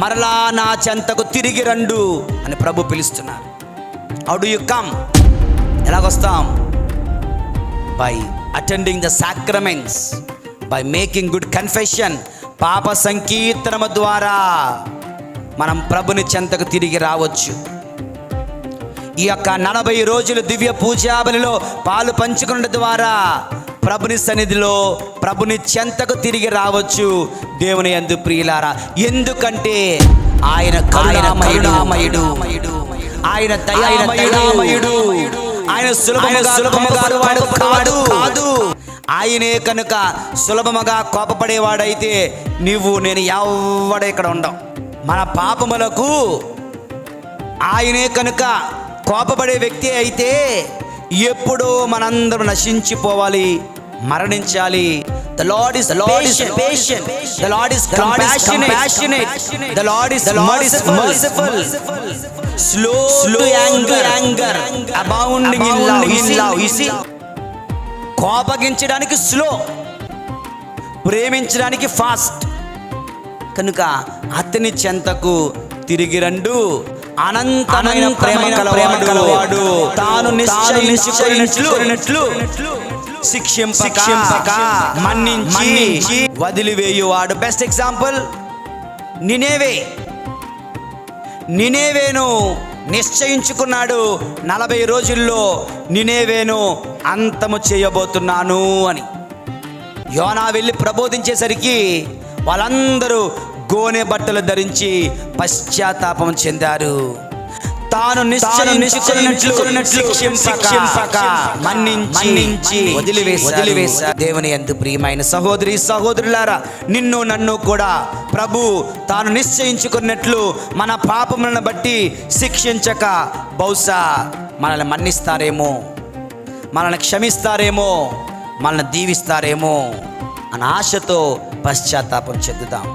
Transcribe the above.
మరలా నా చెంతకు తిరిగి రండు అని ప్రభు పిలుస్తున్నారు. How do you come? ఎలాగొస్తాం? By attending the sacraments, by making good confession. పాప సంకీర్తనము ద్వారా మనం ప్రభుని చెంతకు తిరిగి రావచ్చు. ఈ యొక్క 40 రోజులు దివ్య పూజాబలిలో పాలు పంచుకున్న ద్వారా ప్రభుని సన్నిధిలో ప్రభుని చెంతకు తిరిగి రావచ్చు. దేవుని యందు ప్రియులారా, ఎందుకంటే ఆయన కరుణామయుడు, ఆయన దయామయుడు, ఆయన సులభముగా వాడు కాదు. ఆయనే కనుక సులభముగా కోపపడేవాడైతే నువ్వు నేను ఎవడ ఇక్కడ ఉండం. మన పాపములకు ఆయనే కనుక కోపపడే వ్యక్తి అయితే ఎప్పుడూ మనందరం నశించిపోవాలి, మరణించాలి. The Lord is patient. The Lord is compassionate. The Lord is merciful. Slow to anger, abounding in love. You see, కోపగించడానికి స్లో, ప్రేమించడానికి ఫాస్ట్. కనుక అతని చెంతకు తిరిగి రండు. అనంతమైన ప్రేమ కలవాడు తాను నిశ్చయించుకున్నట్లు శిక్షింపక మన్నించి వదిలివేయువాడు. Best example నినేవేను నిశ్చయించుకున్నాడు. 40 రోజుల్లో నినేవేను అంతము చేయబోతున్నాను అని. యోనా వెళ్ళి ప్రబోధించేసరికి వాళ్ళందరూ గోనె బట్టలు ధరించి పశ్చాత్తాపం చెందారు. తాను నిశ్చయించుకున్నట్లు శిక్షింపక మన్నించి వదిలివేశా. దేవుని యందు ప్రియమైన సహోదరి సహోదరులారా, నిన్ను నన్ను కూడా ప్రభు తాను నిశ్చయించుకున్నట్లు మన పాపములను బట్టి శిక్షించక బహుశా మనల్ని మన్నిస్తారేమో, మనల్ని క్షమిస్తారేమో, మనల్ని దీవిస్తారేమో అన్న ఆశతో పశ్చాత్తాపం చెందుతాం.